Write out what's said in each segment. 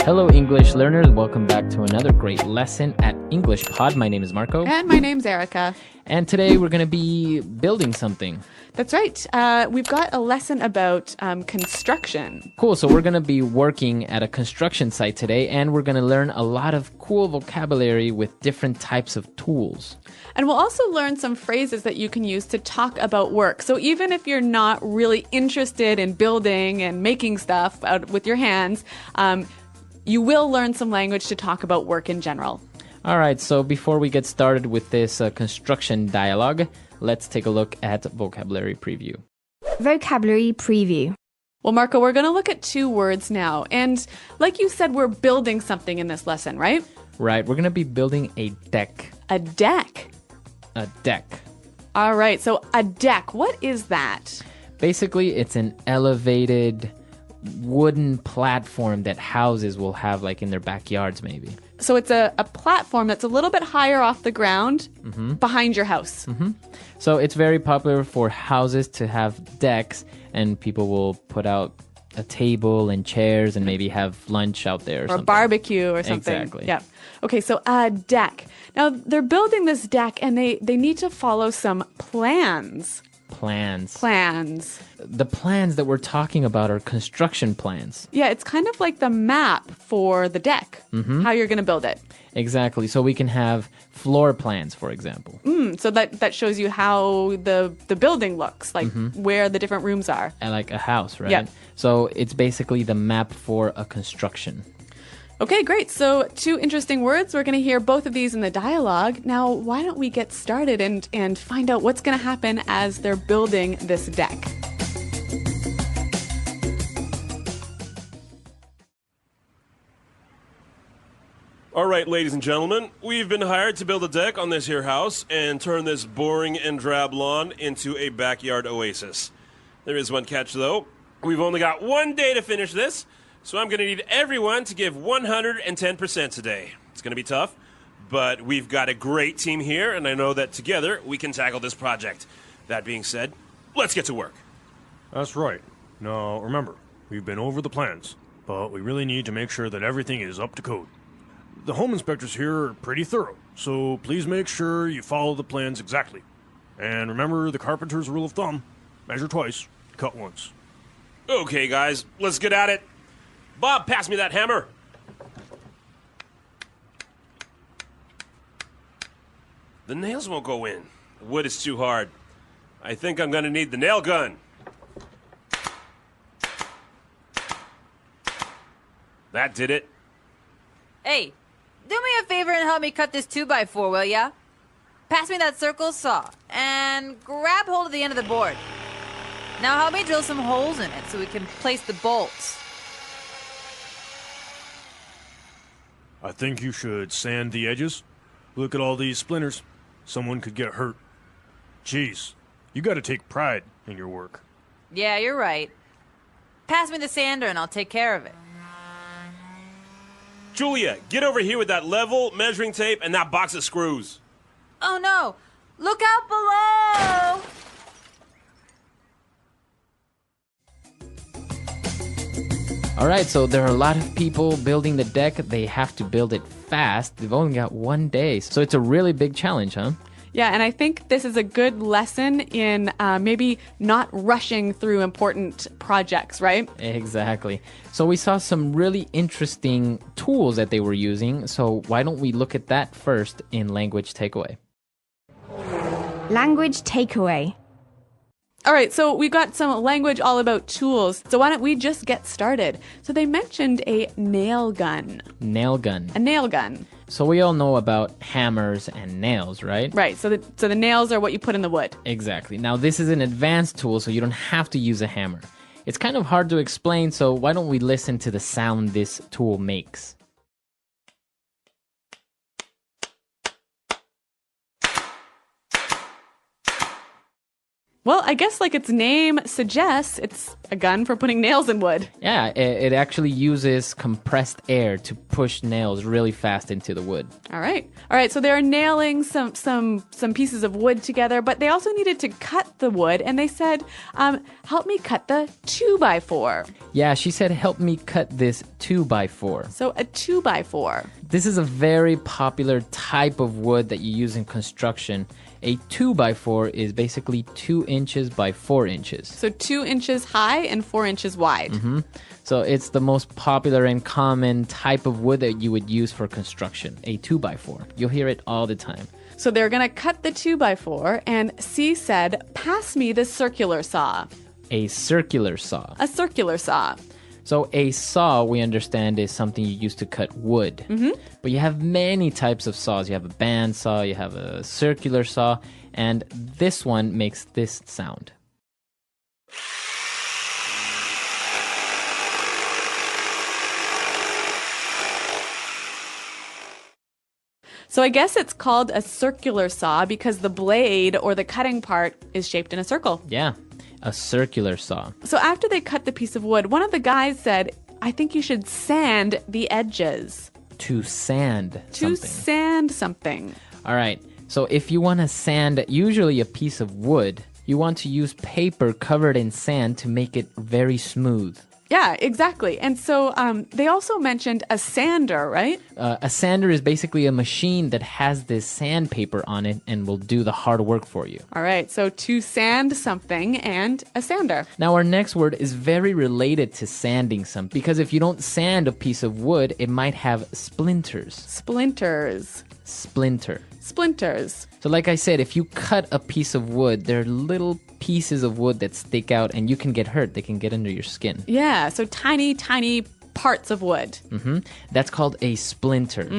Hello, English learners. Welcome back to another great lesson at English Pod. My name is Marco. And my name's Erica. And today we're going to be building something. That's right. We've got a lesson about construction. Cool. So we're going to be working at a construction site today, and we're going to learn a lot of cool vocabulary with different types of tools. And we'll also learn some phrases that you can use to talk about work. So even if you're not really interested in building and making stuff out with your hands, you will learn some language to talk about work in general. All right. So before we get started with this construction dialogue, let's take a look at vocabulary preview. Vocabulary preview. Well, Marco, we're going to look at two words now. And like you said, we're building something in this lesson, right? Right. We're going to be building a deck. A deck. A deck. All right. So a deck, what is that? Basically, it's an elevated wooden platform that houses will have like in their backyards maybe. So it's a platform that's a little bit higher off the ground behind your house. Mm-hmm. So it's very popular for houses to have decks, and people will put out a table and chairs and maybe have lunch out there or a something. Barbecue or something. Exactly. Yeah. Okay, so a deck. Now, they're building this deck, and they need to follow some plans. Plans. The plans that we're talking about are construction plans. Yeah, it's kind of like the map for the deck, how you're going to build it. Exactly. So we can have floor plans, for example. So that shows you how the building looks, like where the different rooms are. And like a house, right? Yeah. So it's basically the map for a construction. Okay, great. So two interesting words. We're going to hear both of these in the dialogue. Now, why don't we get started and find out what's going to happen as they're building this deck? All right, ladies and gentlemen, we've been hired to build a deck on this here house and turn this boring and drab lawn into a backyard oasis. There is one catch, though. We've only got one day to finish this, so I'm going to need everyone to give 110% today. It's going to be tough, but we've got a great team here, and I know that together we can tackle this project. That being said, let's get to work. That's right. Now, remember, we've been over the plans, but we really need to make sure that everything is up to code. The home inspectors here are pretty thorough, so please make sure you follow the plans exactly. And remember the carpenter's rule of thumb: measure twice, cut once. Okay, guys, let's get at it. Bob, pass me that hammer. The nails won't go in. The wood is too hard. I think I'm going to need the nail gun. That did it. Hey, do me a favor and help me cut this 2x4, will ya? Pass me that circle saw and grab hold of the end of the board. Now help me drill some holes in it so we can place the bolts. I think you should sand the edges. Look at all these splinters. Someone could get hurt. Jeez, you gotta take pride in your work. Yeah, you're right. Pass me the sander and I'll take care of it. Julia, get over here with that level, measuring tape, and that box of screws. Oh no! Look out below! All right, so there are a lot of people building the deck. They have to build it fast. They've only got one day. So it's a really big challenge, huh? Yeah, and I think this is a good lesson in maybe not rushing through important projects, right? Exactly. So we saw some really interesting tools that they were using. So why don't we look at that first in Language Takeaway? Language takeaway. All right, so we've got some language all about tools. So why don't we just get started? So they mentioned a nail gun. Nail gun. A nail gun. So we all know about hammers and nails, right? Right, so the nails are what you put in the wood. Exactly. Now this is an advanced tool, so you don't have to use a hammer. It's kind of hard to explain, so why don't we listen to the sound this tool makes? Well, I guess like its name suggests, it's a gun for putting nails in wood. Yeah, it actually uses compressed air to push nails really fast into the wood. All right. So they're nailing some pieces of wood together, but they also needed to cut the wood, and they said, help me cut the 2x4. Yeah, she said, help me cut this 2x4. So a 2x4. This is a very popular type of wood that you use in construction. A 2x4 is basically 2 inches by 4 inches. So 2 inches high and 4 inches wide. So it's the most popular and common type of wood that you would use for construction, a 2x4. You'll hear it all the time. So they're going to cut the 2x4, and C said, pass me the circular saw. A circular saw. A circular saw. So a saw, we understand, is something you use to cut wood. But you have many types of saws. You have a bandsaw, you have a circular saw, and this one makes this sound. So I guess it's called a circular saw because the blade or the cutting part is shaped in a circle. Yeah, a circular saw. So after they cut the piece of wood, one of the guys said, I think you should sand the edges. To sand To something. sand something. All right. So if you want to sand usually a piece of wood, you want to use paper covered in sand to make it very smooth. Yeah, exactly. And so they also mentioned a sander, right? A sander is basically a machine that has this sandpaper on it and will do the hard work for you. All right, so to sand something and a sander. Now, our next word is very related to sanding something, because if you don't sand a piece of wood, it might have splinters. Splinters. Splinter. Splinters. So like I said, if you cut a piece of wood, there are little pieces of wood that stick out and you can get hurt. They can get under your skin. Yeah, so tiny, tiny parts of wood. That's called a splinter.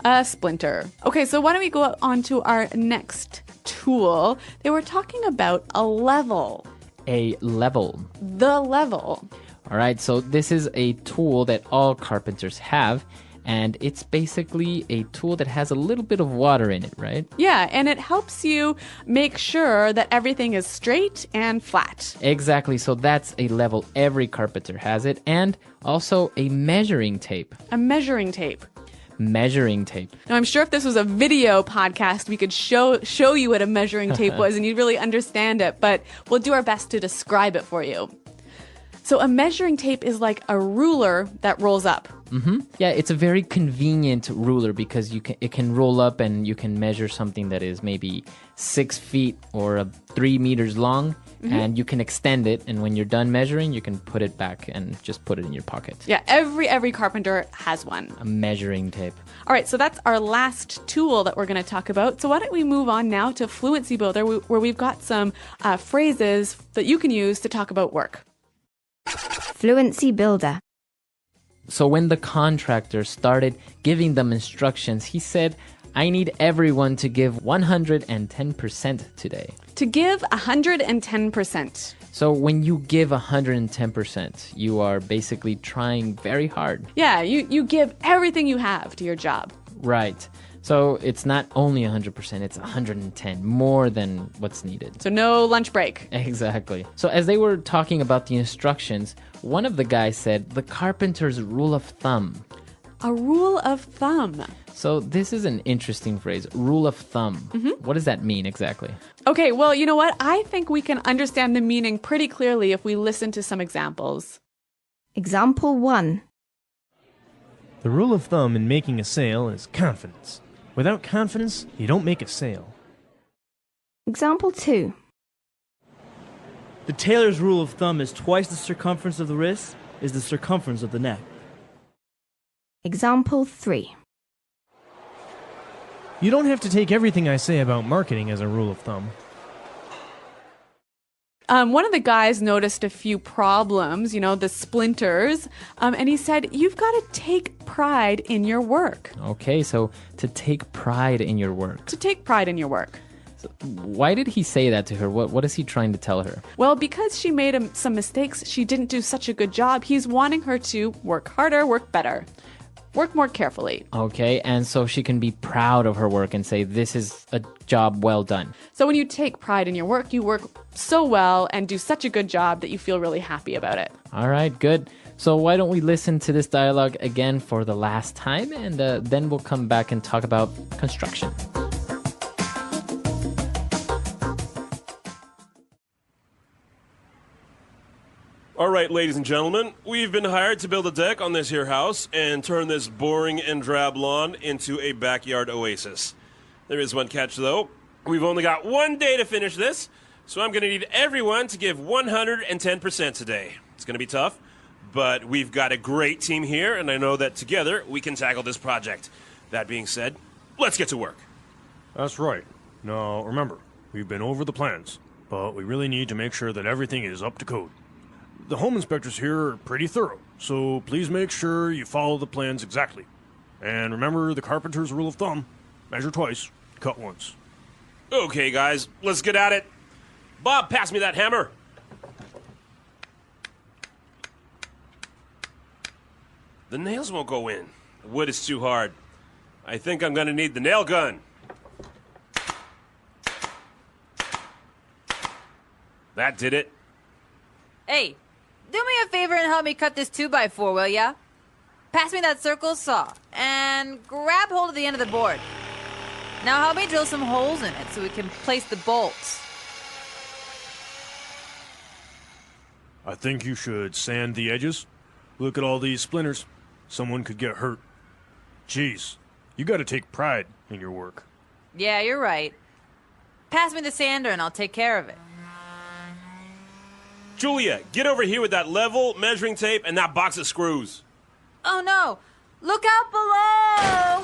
A splinter. Okay, so why don't we go on to our next tool? They were talking about a level. A level. The level. All right, so this is a tool that all carpenters have, and it's basically a tool that has a little bit of water in it, right? Yeah, and it helps you make sure that everything is straight and flat. Exactly, so that's a level. Every carpenter has it, and also a measuring tape. A measuring tape. Measuring tape. Now, I'm sure if this was a video podcast, we could show you what a measuring tape was and you'd really understand it, but we'll do our best to describe it for you. So a measuring tape is like a ruler that rolls up. Yeah, it's a very convenient ruler because it can roll up and you can measure something that is maybe 6 feet or 3 meters long, and you can extend it, and when you're done measuring, you can put it back and just put it in your pocket. Yeah, every carpenter has one. A measuring tape. All right, so that's our last tool that we're going to talk about. So why don't we move on now to Fluency Builder, where we've got some phrases that you can use to talk about work. Fluency Builder. So when the contractor started giving them instructions, he said, I need everyone to give 110% today. To give 110%. So when you give 110%, you are basically trying very hard. Yeah, you give everything you have to your job. Right. So it's not only 100%, it's 110, more than what's needed. So no lunch break. Exactly. So as they were talking about the instructions, one of the guys said, the carpenter's rule of thumb. A rule of thumb. So this is an interesting phrase, rule of thumb. What does that mean exactly? Okay, well, you know what? I think we can understand the meaning pretty clearly if we listen to some examples. Example 1. The rule of thumb in making a sale is confidence. Without confidence, you don't make a sale. Example 2. The tailor's rule of thumb is twice the circumference of the wrist is the circumference of the neck. Example 3. You don't have to take everything I say about marketing as a rule of thumb. One of the guys noticed a few problems, the splinters, and he said, you've got to take pride in your work. Okay, so to take pride in your work. To take pride in your work. So why did he say that to her? What is he trying to tell her? Well, because she made some mistakes, she didn't do such a good job, he's wanting her to work harder, work better. work more carefully. Okay, and so she can be proud of her work and say, this is a job well done. So when you take pride in your work, you work so well and do such a good job that you feel really happy about it. All right, good. So why don't we listen to this dialogue again for the last time, and then we'll come back and talk about construction. All right, ladies and gentlemen, we've been hired to build a deck on this here house and turn this boring and drab lawn into a backyard oasis. There is one catch, though. We've only got 1 day to finish this, so I'm going to need everyone to give 110% today. It's going to be tough, but we've got a great team here, and I know that together we can tackle this project. That being said, let's get to work. That's right. Now, remember, we've been over the plans, but we really need to make sure that everything is up to code. The home inspectors here are pretty thorough, so please make sure you follow the plans exactly. And remember the carpenter's rule of thumb: measure twice, cut once. Okay, guys, let's get at it. Bob, pass me that hammer. The nails won't go in. The wood is too hard. I think I'm going to need the nail gun. That did it. Hey, do me a favor and help me cut this 2x4, will ya? Pass me that circle saw and grab hold of the end of the board. Now help me drill some holes in it so we can place the bolts. I think you should sand the edges. Look at all these splinters. Someone could get hurt. Jeez, you gotta take pride in your work. Yeah, you're right. Pass me the sander and I'll take care of it. Julia, get over here with that level, measuring tape, and that box of screws. Oh no! Look out below!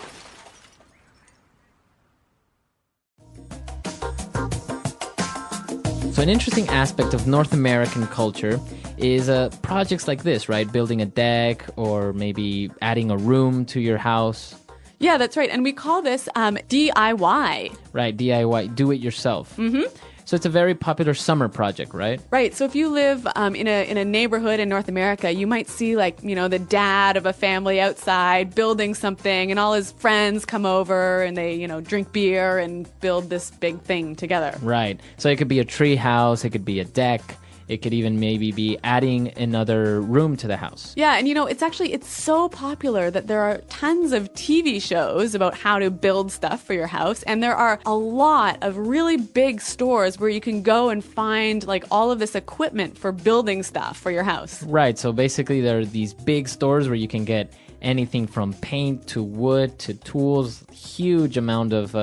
So an interesting aspect of North American culture is projects like this, right? Building a deck or maybe adding a room to your house. Yeah, that's right. And we call this DIY. Right, DIY, do it yourself. Mm-hmm. So it's a very popular summer project, right? Right. So if you live in a neighborhood in North America, you might see the dad of a family outside building something, and all his friends come over and they drink beer and build this big thing together. Right. So it could be a tree house, it could be a deck. It could even maybe be adding another room to the house. Yeah, and it's so popular that there are tons of TV shows about how to build stuff for your house, and there are a lot of really big stores where you can go and find all of this equipment for building stuff for your house. Right, so basically there are these big stores where you can get anything from paint to wood to tools, huge amount of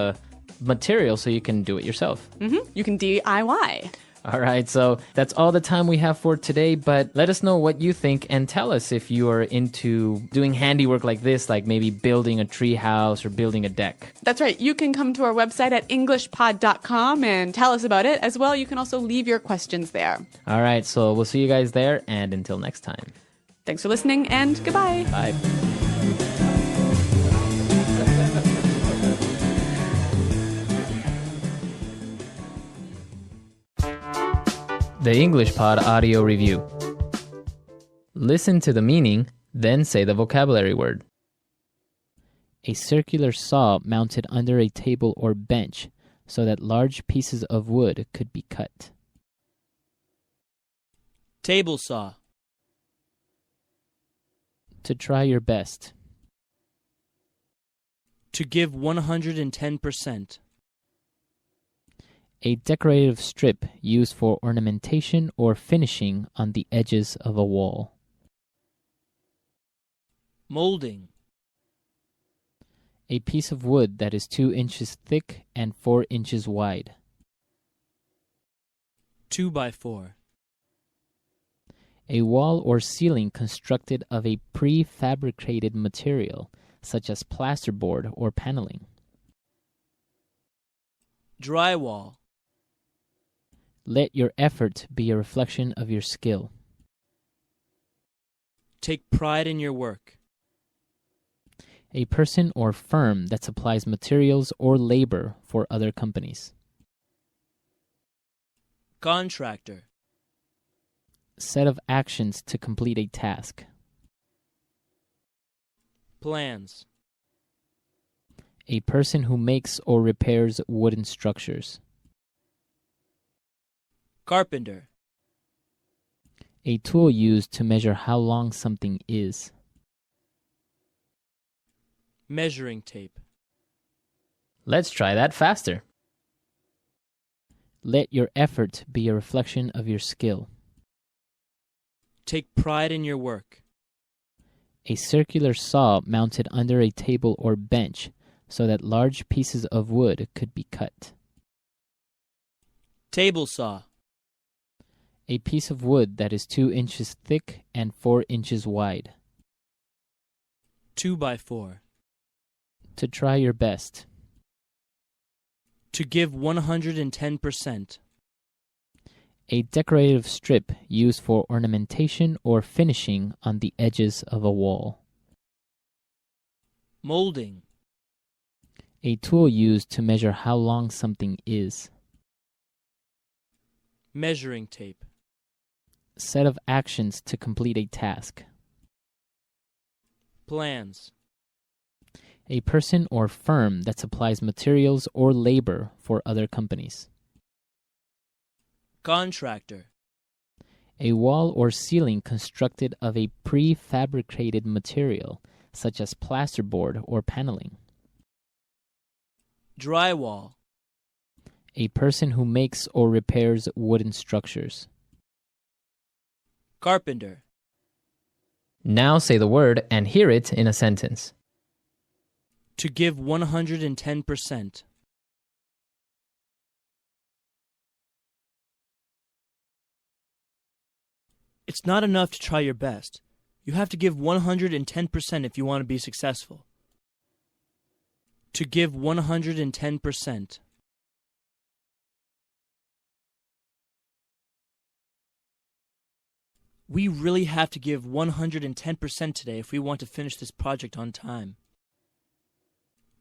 material, so you can do it yourself. Mm-hmm. You can DIY. All right, so that's all the time we have for today, but let us know what you think and tell us if you are into doing handiwork like this, like maybe building a tree house or building a deck. That's right. You can come to our website at englishpod.com and tell us about it. As well, you can also leave your questions there. All right, so we'll see you guys there, and until next time. Thanks for listening, and goodbye. Bye. The English Pod Audio Review. Listen to the meaning, then say the vocabulary word. A circular saw mounted under a table or bench so that large pieces of wood could be cut. Table saw. To try your best. To give 110%. A decorative strip used for ornamentation or finishing on the edges of a wall. Molding. A piece of wood that is 2 inches thick and 4 inches wide. 2x4. A wall or ceiling constructed of a prefabricated material, such as plasterboard or paneling. Drywall. Let your effort be a reflection of your skill. Take pride in your work. A person or firm that supplies materials or labor for other companies. Contractor. Set of actions to complete a task. Plans. A person who makes or repairs wooden structures. Carpenter. A tool used to measure how long something is. Measuring tape. Let's try that faster. Let your effort be a reflection of your skill. Take pride in your work. A circular saw mounted under a table or bench so that large pieces of wood could be cut. Table saw. A piece of wood that is 2 inches thick and 4 inches wide. 2x4. To try your best. To give 110%. A decorative strip used for ornamentation or finishing on the edges of a wall. Molding. A tool used to measure how long something is. Measuring tape. Set of actions to complete a task. Plans. A person or firm that supplies materials or labor for other companies. Contractor. A wall or ceiling constructed of a prefabricated material, such as plasterboard or paneling. Drywall. A person who makes or repairs wooden structures. Carpenter. Now say the word and hear it in a sentence. To give 110%. It's not enough to try your best. You have to give 110% if you want to be successful. To give 110%. We really have to give 110% today if we want to finish this project on time.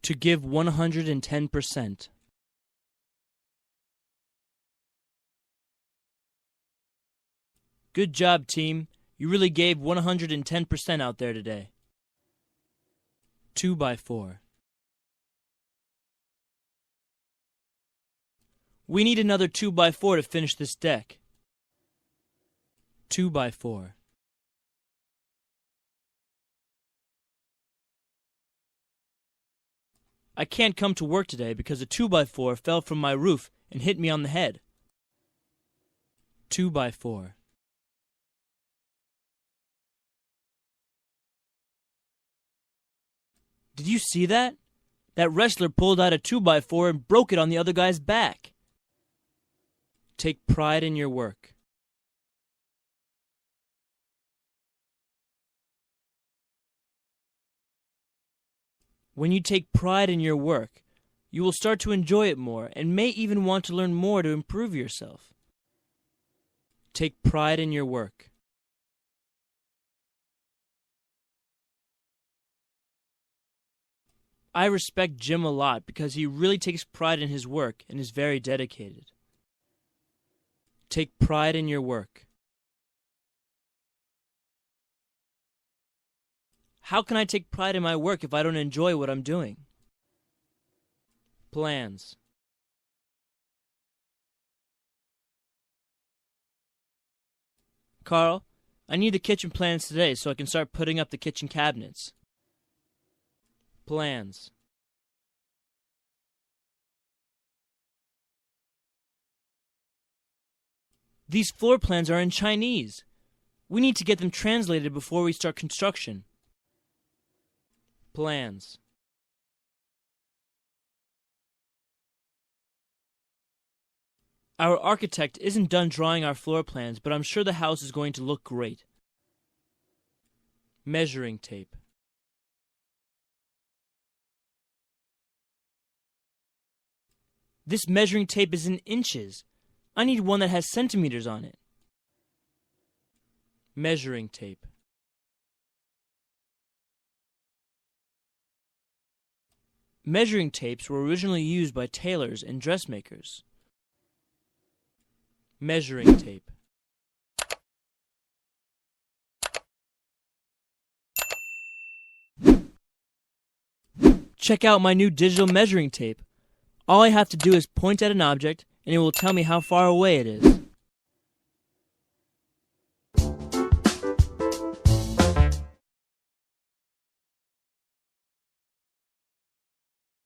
To give 110%. Good job, team. You really gave 110% out there today. 2x4. We need another 2x4 to finish this deck. 2x4. I can't come to work today because a 2x4 fell from my roof and hit me on the head. 2x4. Did you see that? That wrestler pulled out a 2x4 and broke it on the other guy's back. Take pride in your work. When you take pride in your work, you will start to enjoy it more and may even want to learn more to improve yourself. Take pride in your work. I respect Jim a lot because he really takes pride in his work and is very dedicated. Take pride in your work. How can I take pride in my work if I don't enjoy what I'm doing? Plans. Carl, I need the kitchen plans today so I can start putting up the kitchen cabinets. Plans. These floor plans are in Chinese. We need to get them translated before we start construction. Plans. Our architect isn't done drawing our floor plans, but I'm sure the house is going to look great. Measuring tape. This measuring tape is in inches. I need one that has centimeters on it. Measuring tape. Measuring tapes were originally used by tailors and dressmakers. Measuring tape. check out my new digital measuring tape. All I have to do is point at an object, and it will tell me how far away it is.